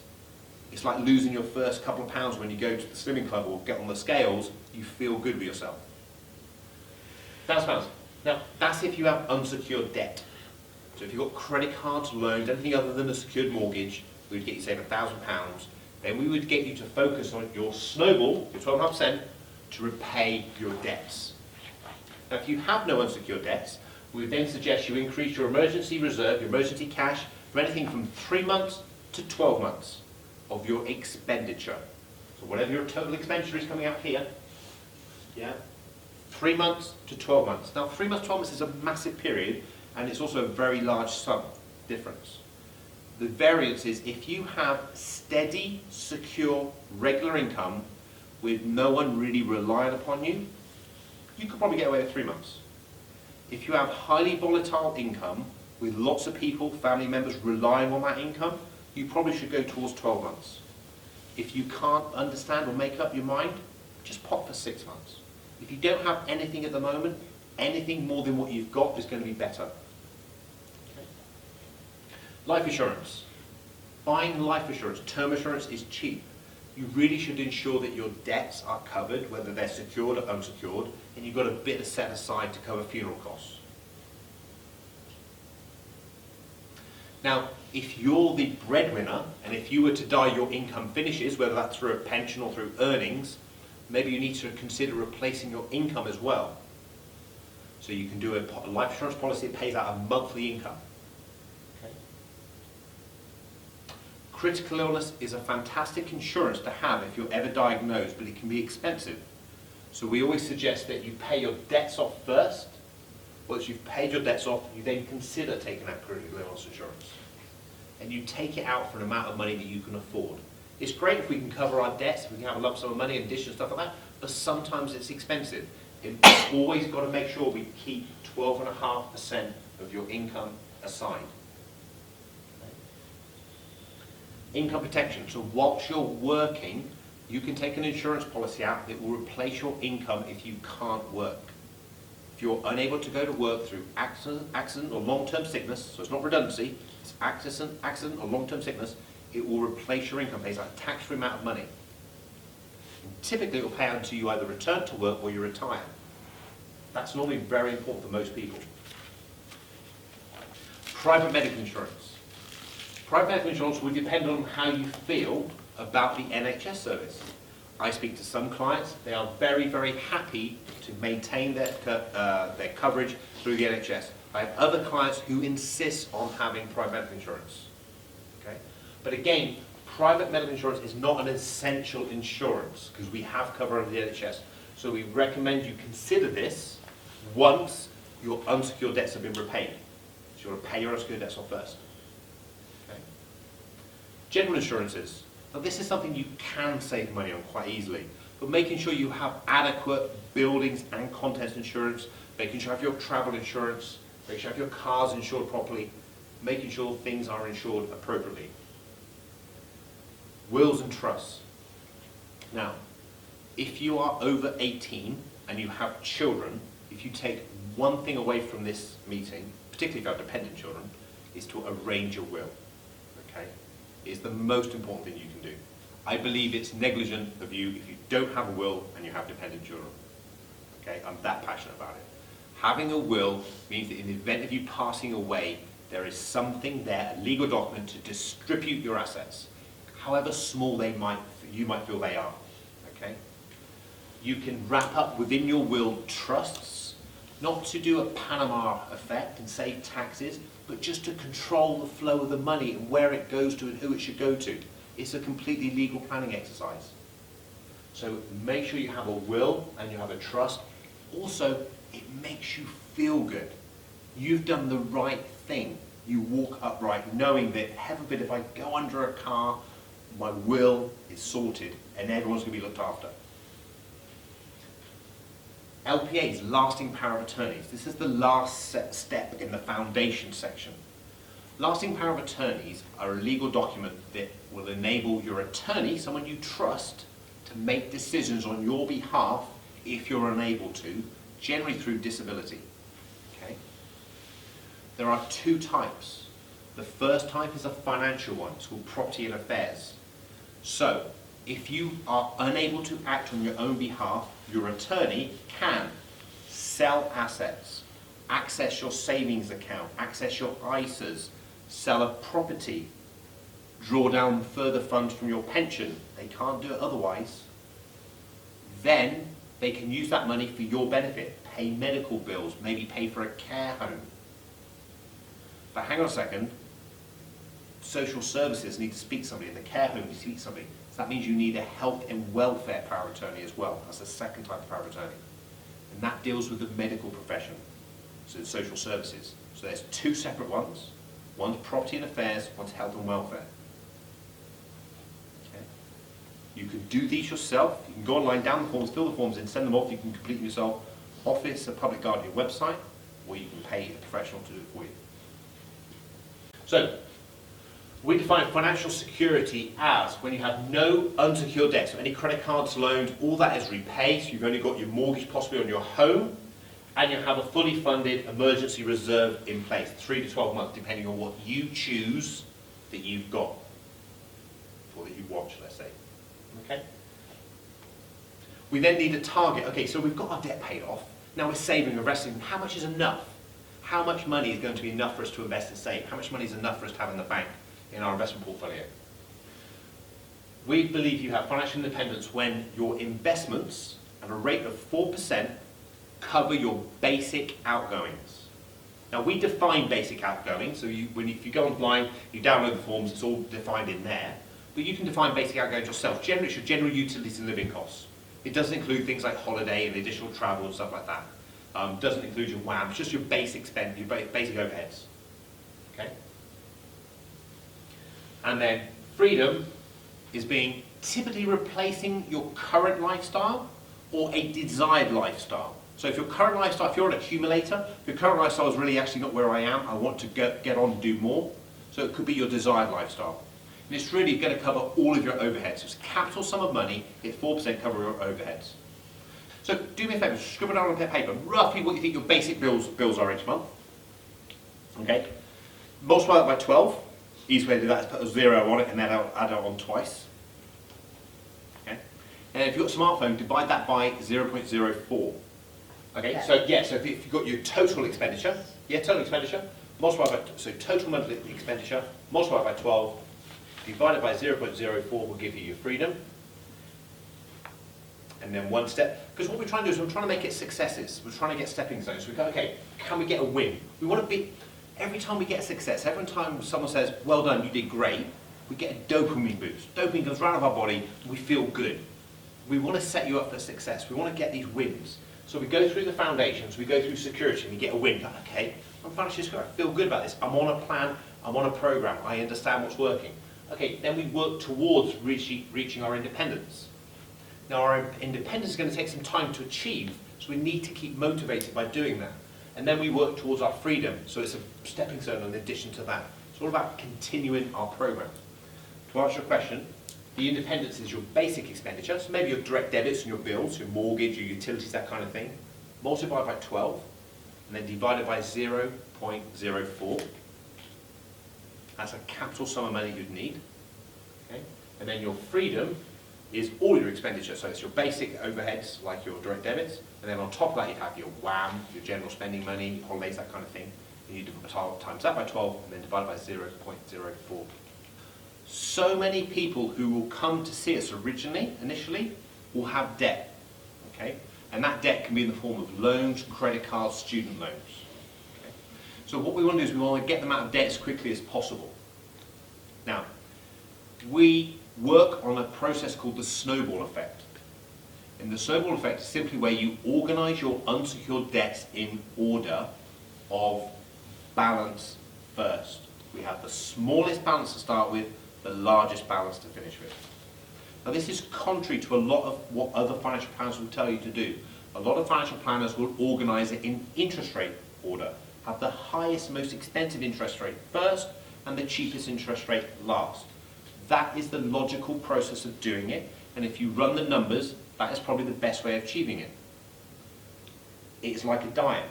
It's like losing your first couple of pounds when you go to the swimming club or get on the scales. You feel good with yourself. £1,000. Now, that's if you have unsecured debt. So if you've got credit cards, loans, anything other than a secured mortgage, we'd get you to save £1,000. Then we would get you to focus on your snowball, your 12.5%, to repay your debts. Now, if you have no unsecured debts, we would then suggest you increase your emergency reserve, your emergency cash, for anything from 3 months to 12 months of your expenditure. So whatever your total expenditure is coming out here, yeah, 3 months to 12 months. Now, 3 months, 12 months is a massive period, and it's also a very large sum difference. The variance is if you have steady, secure, regular income with no one really relying upon you, you could probably get away with 3 months. If you have highly volatile income with lots of people, family members relying on that income, you probably should go towards 12 months. If you can't understand or make up your mind, just pop for 6 months. If you don't have anything at the moment, anything more than what you've got is going to be better. Okay. Life insurance. Buying life insurance, term insurance is cheap. You really should ensure that your debts are covered, whether they're secured or unsecured, and you've got a bit set aside to cover funeral costs. Now, if you're the breadwinner, and if you were to die, your income finishes, whether that's through a pension or through earnings, maybe you need to consider replacing your income as well. So you can do a life insurance policy that pays out a monthly income. Okay. Critical illness is a fantastic insurance to have if you're ever diagnosed, but it can be expensive. So we always suggest that you pay your debts off first. Once you've paid your debts off, you then consider taking out critical illness insurance. And you take it out for an amount of money that you can afford. It's great if we can cover our debts, if we can have a lump sum of money and dish and stuff like that, but sometimes it's expensive. You've always got to make sure we keep 12.5% of your income aside. Income protection. So whilst you're working, you can take an insurance policy out that will replace your income if you can't work. If you're unable to go to work through accident or long-term sickness, so it's not redundancy, it's accident or long-term sickness, it will replace your income, pays a tax-free amount of money. And typically, it will pay out until you either return to work or you retire. That's normally very important for most people. Private medical insurance. Private medical insurance will depend on how you feel about the NHS service. I speak to some clients, they are very, very happy to maintain their coverage through the NHS. I have other clients who insist on having private medical insurance. Okay? But again, private medical insurance is not an essential insurance because we have cover under the NHS. So we recommend you consider this once your unsecured debts have been repaid. So you want to pay your unsecured debts off first. Okay? General insurances. Now this is something you can save money on quite easily, but making sure you have adequate buildings and contents insurance, making sure you have your travel insurance, making sure you have your cars insured properly, making sure things are insured appropriately. Wills and trusts. Now, if you are over 18 and you have children, if you take one thing away from this meeting, particularly if you have dependent children, is to arrange a will. Okay? It's the most important thing you can do. I believe it's negligent of you if you don't have a will and you have dependent children. Okay? I'm that passionate about it. Having a will means that in the event of you passing away, there is something there, a legal document to distribute your assets, however small you might feel they are. Okay? You can wrap up within your will trusts, not to do a Panama effect and save taxes, but just to control the flow of the money and where it goes to and who it should go to. It's a completely legal planning exercise. So make sure you have a will and you have a trust. Also, it makes you feel good. You've done the right thing. You walk upright knowing that, heaven forbid, if I go under a car, my will is sorted and everyone's going to be looked after. LPAs, lasting power of attorneys. This is the last step in the foundation section. Lasting power of attorneys are a legal document that will enable your attorney, someone you trust, to make decisions on your behalf if you're unable to, generally through disability. Okay? There are two types. The first type is a financial one. It's called property and affairs. So, if you are unable to act on your own behalf, your attorney can sell assets, access your savings account, access your ISAs, sell a property, draw down further funds from your pension. They can't do it otherwise. Then they can use that money for your benefit, pay medical bills, maybe pay for a care home. But hang on a second, social services need to speak to somebody, and the care home needs to speak to somebody. So that means you need a health and welfare power of attorney as well. That's the second type of power of attorney. And that deals with the medical profession, so it's social services. So there's two separate ones. One's property and affairs, one's health and welfare. Okay. You can do these yourself. You can go online, down the forms, fill the forms and send them off. You can complete them yourself. Office, a public guardian website, or you can pay a professional to do it for you. So, we define financial security as when you have no unsecured debt, so any credit cards, loans, all that is repaid, so you've only got your mortgage possibly on your home, and you have a fully funded emergency reserve in place, 3 to 12 months, depending on what you choose that you've got, or that you watch, let's say. Okay? We then need a target. Okay, so we've got our debt paid off. Now we're saving, investing. How much is enough? How much money is going to be enough for us to invest and save? How much money is enough for us to have in the bank in our investment portfolio? We believe you have financial independence when your investments at a rate of 4% cover your basic outgoings. Now we define basic outgoings, so if you go online, you download the forms, it's all defined in there. But you can define basic outgoings yourself. Generally, it's your general utilities and living costs. It doesn't include things like holiday and additional travel and stuff like that. Doesn't include your WAM, it's just your basic spend, your basic overheads. Okay? And then freedom is being typically replacing your current lifestyle or a desired lifestyle. So if your current lifestyle, if you're an accumulator, if your current lifestyle is really actually not where I am, I want to get on and do more. So it could be your desired lifestyle. And it's really going to cover all of your overheads. So it's a capital sum of money, get 4% cover your overheads. So do me a favour, scribble down on a paper roughly what you think your basic bills are each month. Okay? Multiply that by 12. Easy way to do that is put a 0 on it and then add it on twice. Okay? And if you've got a smartphone, divide that by 0.04. Okay, Yeah. so yeah, so if you've got your total expenditure, multiply by, so total monthly expenditure, multiply by 12, divided by 0.04 will give you your freedom. And then one step, because what we're trying to do is we're trying to make it successes. We're trying to get stepping stones. So we go, okay, can we get a win? We want to be, every time we get a success, every time someone says, well done, you did great, we get a dopamine boost. Dopamine goes round our body, and we feel good. We want to set you up for success. We want to get these wins. So we go through the foundations, we go through security, and you get a win. Like, okay, I'm financially secure, I feel good about this. I'm on a plan, I'm on a program, I understand what's working. Okay, then we work towards reaching our independence. Now our independence is going to take some time to achieve, so we need to keep motivated by doing that. And then we work towards our freedom, so it's a stepping stone in addition to that. It's all about continuing our program. To answer your question, the independence is your basic expenditure, so maybe your direct debits and your bills, your mortgage, your utilities, that kind of thing. Multiply by 12, and then divide it by 0.04. That's a capital sum of money you'd need. Okay? And then your freedom is all your expenditure, so it's your basic overheads, like your direct debits, and then on top of that you'd have your WAM, your general spending money, holidays, that kind of thing. And you times that by 12, and then divide by 0.04. So many people who will come to see us initially, will have debt, okay? And that debt can be in the form of loans, credit cards, student loans. Okay? So what we want to do is we want to get them out of debt as quickly as possible. Now, we work on a process called the snowball effect. And the snowball effect is simply where you organize your unsecured debts in order of balance first. We have the smallest balance to start with, the largest balance to finish with. Now this is contrary to a lot of what other financial planners will tell you to do. A lot of financial planners will organize it in interest rate order, have the highest, most expensive interest rate first and the cheapest interest rate last. That is the logical process of doing it, and if you run the numbers, that is probably the best way of achieving it. It's like a diet.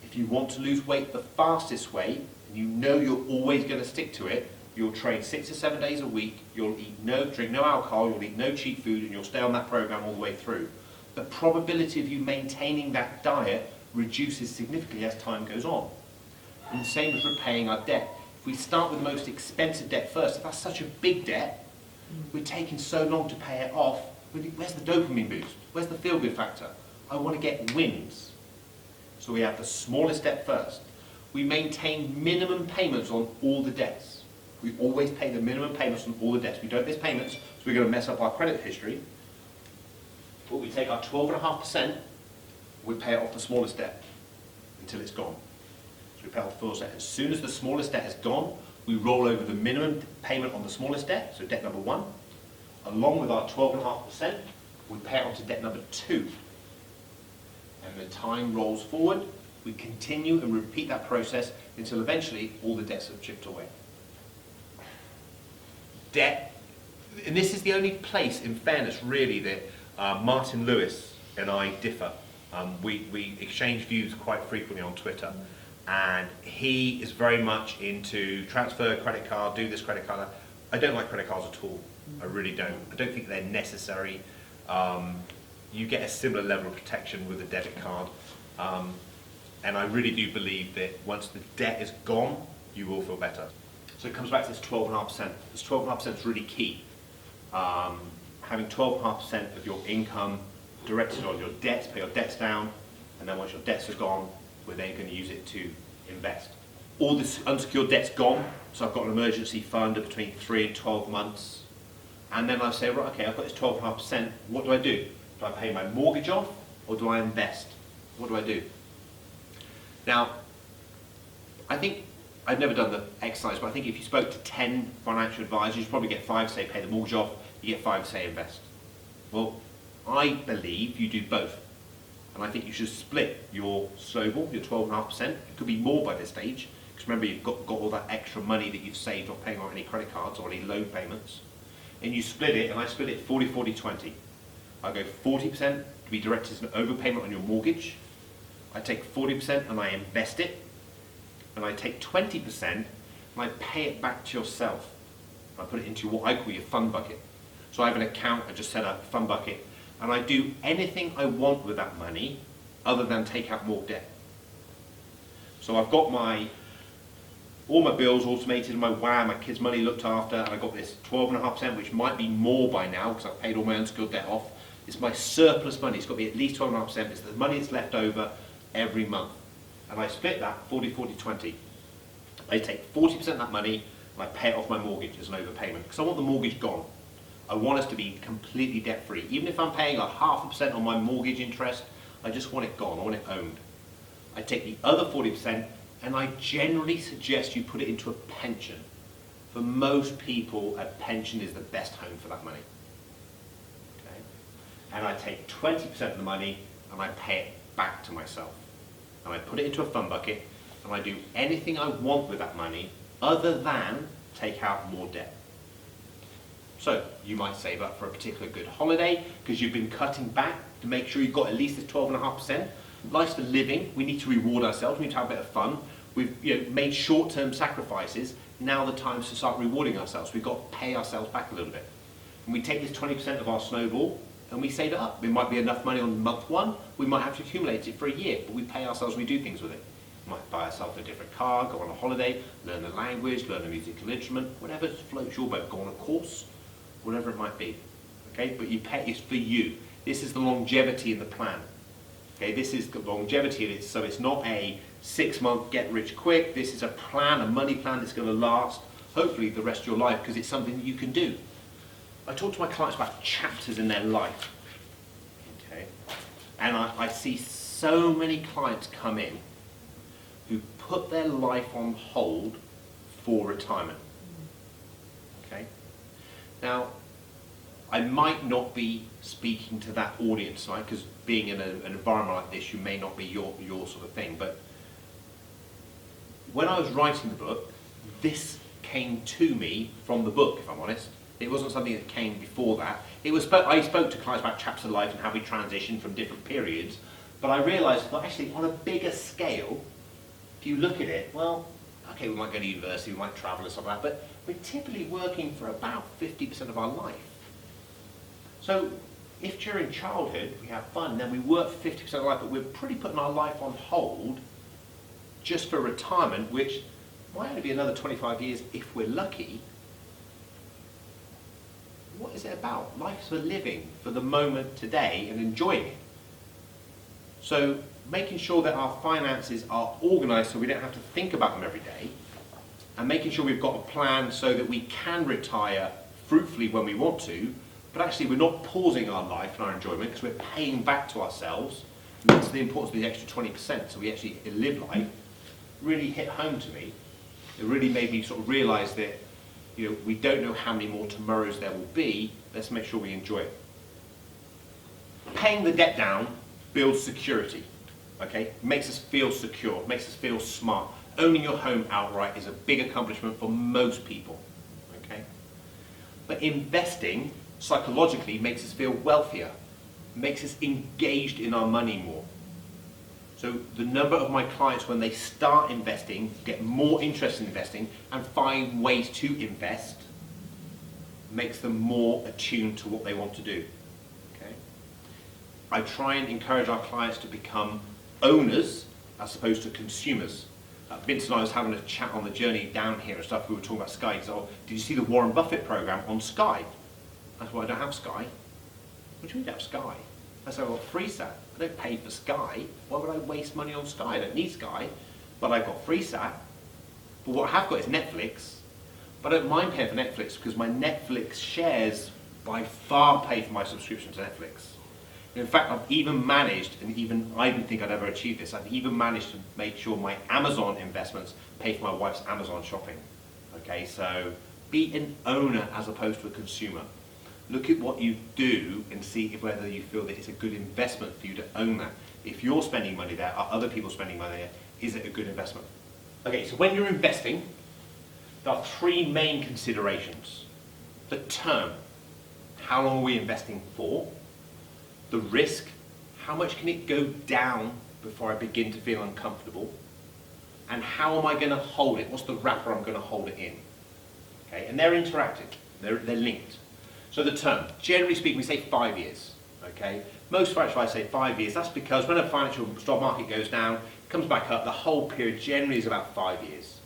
If you want to lose weight the fastest way, and you know you're always going to stick to it, you'll train 6 to 7 days a week, you'll drink no alcohol, you'll eat no cheap food, and you'll stay on that program all the way through. The probability of you maintaining that diet reduces significantly as time goes on. And the same with repaying our debt. If we start with the most expensive debt first, if that's such a big debt, we're taking so long to pay it off, where's the dopamine boost? Where's the feel-good factor? I want to get wins. So we have the smallest debt first. We maintain minimum payments on all the debts. We always pay the minimum payments on all the debts. We don't miss payments, so we're going to mess up our credit history. But we take our 12.5%, we pay it off the smallest debt until it's gone. So we pay off the full debt. As soon as the smallest debt is gone, we roll over the minimum payment on the smallest debt, so debt number 1, along with our 12.5%, we pay it on to debt number 2. And the time rolls forward, we continue and repeat that process until eventually all the debts have chipped away. Debt, and this is the only place, in fairness, really, that Martin Lewis and I differ. We exchange views quite frequently on Twitter, and he is very much into transfer credit card, do this credit card. I don't like credit cards at all. I really don't. I don't think they're necessary. You get a similar level of protection with a debit card, and I really do believe that once the debt is gone, you will feel better. So it comes back to this 12.5%. This 12.5% is really key. Having 12.5% of your income directed on your debts, pay your debts down, and then once your debts are gone, we're then going to use it to invest. All this unsecured debt's gone, so I've got an emergency fund of between 3 and 12 months. And then I say, right, okay, I've got this 12.5%, what do I do? Do I pay my mortgage off, or do I invest? What do I do? Now, I think, I've never done the exercise, but I think if you spoke to 10 financial advisors, you'd probably get 5 say pay the mortgage off, you get 5 say invest. Well, I believe you do both. And I think you should split your snowball, your 12.5%. It could be more by this stage, because remember you've got all that extra money that you've saved off paying off any credit cards or any loan payments. And you split it, and I split it 40-40-20. I go 40% to be directed as an overpayment on your mortgage. I take 40% and I invest it. And I take 20% and I pay it back to yourself. I put it into what I call your fund bucket. So I have an account, I just set up a fund bucket, and I do anything I want with that money other than take out more debt. So I've got all my bills automated, my WAM, my kids' money looked after, and I got this 12.5%, which might be more by now because I've paid all my unsecured debt off. It's my surplus money. It's got to be at least 12.5%. It's the money that's left over every month. And I split that 40, 40, 20. I take 40% of that money and I pay it off my mortgage as an overpayment because I want the mortgage gone. I want us to be completely debt-free. Even if I'm paying 0.5% on my mortgage interest, I just want it gone. I want it owned. I take the other 40% and I generally suggest you put it into a pension. For most people, a pension is the best home for that money. Okay? And I take 20% of the money and I pay it back to myself. And I put it into a fund bucket and I do anything I want with that money other than take out more debt. So you might save up for a particular good holiday because you've been cutting back to make sure you've got at least this 12.5%. Life's for living. We need to reward ourselves. We need to have a bit of fun. We've made short-term sacrifices. Now the time's to start rewarding ourselves. We've got to pay ourselves back a little bit. And we take this 20% of our snowball and we save it up. It might be enough money on month one. We might have to accumulate it for a year, but we pay ourselves, we do things with it. We might buy ourselves a different car, go on a holiday, learn a language, learn a musical instrument, whatever floats your boat, go on a course, whatever it might be. Okay, but you pay, it's for you. This is the longevity in the plan. Okay, this is the longevity of it, so it's not a 6-month get rich quick. This is a plan, a money plan that's going to last, hopefully, the rest of your life because it's something that you can do. I talk to my clients about chapters in their life. Okay, and I see so many clients come in who put their life on hold for retirement. Okay, now I might not be speaking to that audience, right? Because being in an environment like this, you may not be your sort of thing. But when I was writing the book, this came to me from the book, if I'm honest. It wasn't something that came before that. I spoke to clients about chapters of life and how we transition from different periods. But I realised that actually on a bigger scale, if you look at it, well, okay, we might go to university, we might travel and stuff like that, but we're typically working for about 50% of our life. So if during childhood we have fun, then we work for 50% of life, but we're pretty putting our life on hold just for retirement, which might only be another 25 years if we're lucky. What is it about? Life's for living, for the moment today and enjoying it. So making sure that our finances are organised so we don't have to think about them every day, and making sure we've got a plan so that we can retire fruitfully when we want to, but actually we're not pausing our life and our enjoyment because we're paying back to ourselves. And that's the importance of the extra 20%, so we actually live life. Really hit home to me. It really made me sort of realise that we don't know how many more tomorrows there will be. Let's make sure we enjoy it. Paying the debt down builds security. Okay, makes us feel secure, makes us feel smart. Owning your home outright is a big accomplishment for most people. Okay, but investing psychologically makes us feel wealthier, makes us engaged in our money more. So the number of my clients when they start investing, get more interested in investing and find ways to invest, makes them more attuned to what they want to do. Okay? I try and encourage our clients to become owners as opposed to consumers. Vince and I was having a chat on the journey down here and stuff, we were talking about Sky. He said, oh, did you see the Warren Buffett program on Sky? I said, well, I don't have Sky. What do you mean you don't have Sky? I said, well, FreeSat. I don't pay for Sky. Why would I waste money on Sky? I don't need Sky, but I've got FreeSat. But what I have got is Netflix. But I don't mind paying for Netflix because my Netflix shares by far pay for my subscription to Netflix. And in fact, I've even managed, and even I didn't think I'd ever achieve this, I've even managed to make sure my Amazon investments pay for my wife's Amazon shopping. Okay, so be an owner as opposed to a consumer. Look at what you do and see whether you feel that it's a good investment for you to own that. If you're spending money there, are other people spending money there, is it a good investment? Okay, so when you're investing, there are three main considerations. The term, how long are we investing for? The risk, how much can it go down before I begin to feel uncomfortable? and how am I going to hold it? What's the wrapper I'm going to hold it in? Okay, and they're interactive, they're linked. So the term, generally speaking, we say 5 years. Okay, most financial advice say 5 years. That's because when a financial stock market goes down, comes back up, the whole period generally is about 5 years.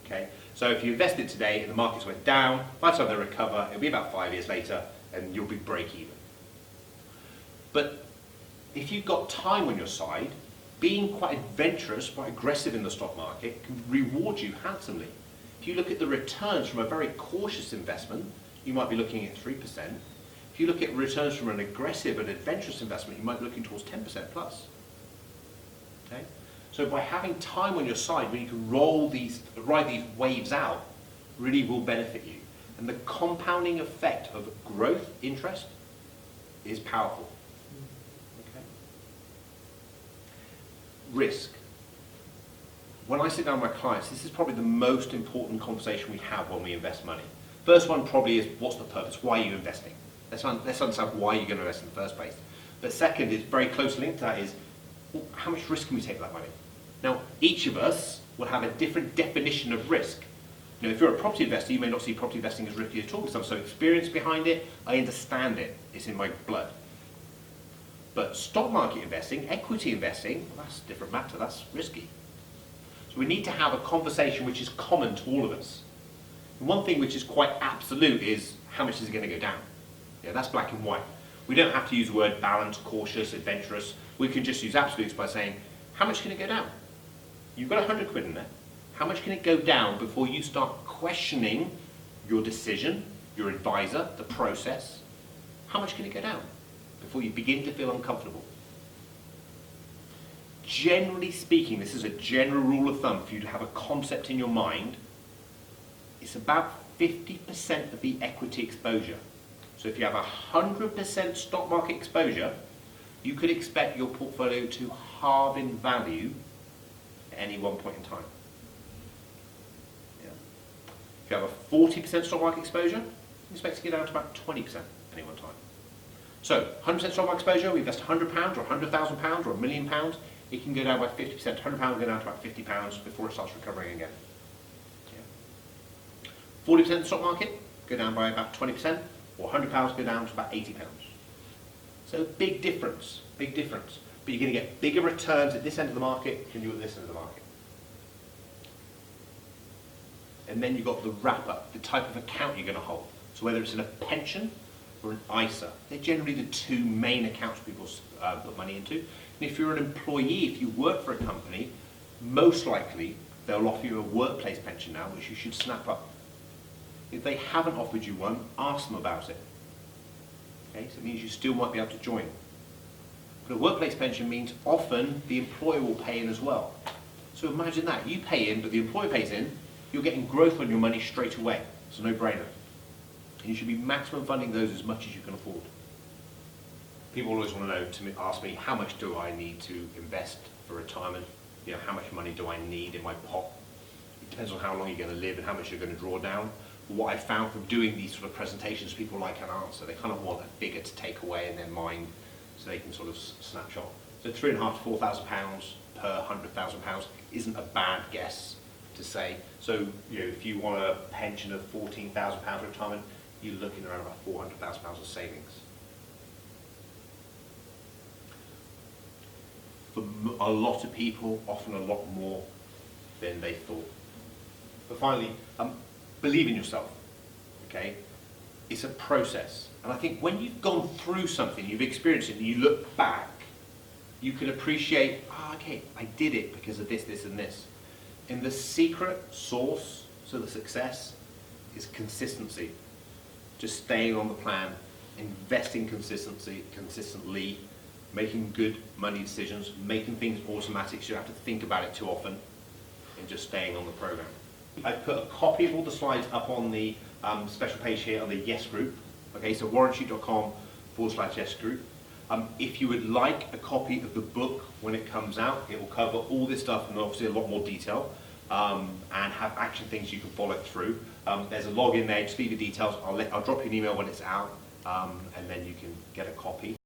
Okay, so if you invested today and the markets went down, by the time they recover, it'll be about 5 years later, and you'll be break even. But if you've got time on your side, being quite adventurous, quite aggressive in the stock market can reward you handsomely. If you look at the returns from a very cautious investment, you might be looking at 3%. If you look at returns from an aggressive and adventurous investment, you might be looking towards 10% plus. Okay? So by having time on your side, when you can ride these waves out, really will benefit you. And the compounding effect of growth interest is powerful. Okay? Risk. When I sit down with my clients, this is probably the most important conversation we have when we invest money. First one probably is, what's the purpose? Why are you investing? Let's understand why you're going to invest in the first place. But second is very closely linked to that is, well, how much risk can we take with that money? Now, each of us will have a different definition of risk. You know, if you're a property investor, you may not see property investing as risky at all because I'm so experienced behind it, I understand it, it's in my blood. But stock market investing, equity investing, well, that's a different matter, that's risky. So we need to have a conversation which is common to all of us. And one thing which is quite absolute is, how much is it going to go down? Yeah, that's black and white. We don't have to use the word balanced, cautious, adventurous. We can just use absolutes by saying, how much can it go down? You've got 100 quid in there. How much can it go down before you start questioning your decision, your advisor, the process? How much can it go down before you begin to feel uncomfortable? Generally speaking, this is a general rule of thumb for you to have a concept in your mind. It's about 50% of the equity exposure. So if you have 100% stock market exposure, you could expect your portfolio to halve in value at any one point in time. Yeah. If you have a 40% stock market exposure, you expect to get down to about 20% at any one time. So 100% stock market exposure, we invest £100 or £100,000 or £1 million, it can go down by 50%. £100 will go down to about £50 before it starts recovering again. 40% of the stock market, go down by about 20%, or £100 go down to about £80. So big difference, big difference. But you're going to get bigger returns at this end of the market than you at this end of the market. And then you've got the wrapper, the type of account you're going to hold. So whether it's in a pension or an ISA, they're generally the two main accounts people put money into. And if you're an employee, if you work for a company, most likely they'll offer you a workplace pension now, which you should snap up. If they haven't offered you one, ask them about it. Okay, so it means you still might be able to join. But a workplace pension means often the employer will pay in as well. So imagine that, you pay in, but the employer pays in, you're getting growth on your money straight away. It's a no-brainer. And you should be maximum funding those as much as you can afford. People always want to know, ask me, how much do I need to invest for retirement? You know, how much money do I need in my pot? It depends on how long you're going to live and how much you're going to draw down. What I found from doing these sort of presentations, people like an answer. They kind of want a figure to take away in their mind so they can sort of snapshot. So £3,500 to £4,000 per £100,000 isn't a bad guess to say. So you know, if you want a pension of £14,000 retirement, you're looking around about £400,000 of savings. For a lot of people, often a lot more than they thought. But finally, believe in yourself, okay? It's a process. And I think when you've gone through something, you've experienced it, and you look back, you can appreciate, okay, I did it because of this, this, and this. And the secret sauce to the success is consistency. Just staying on the plan, investing consistently, making good money decisions, making things automatic so you don't have to think about it too often, and just staying on the program. I've put a copy of all the slides up on the special page here on the Yes Group. Okay, so warrenshute.com/Yes Group. If you would like a copy of the book when it comes out, it will cover all this stuff and obviously a lot more detail and have action things you can follow through. There's a login there, just leave your details. I'll drop you an email when it's out and then you can get a copy.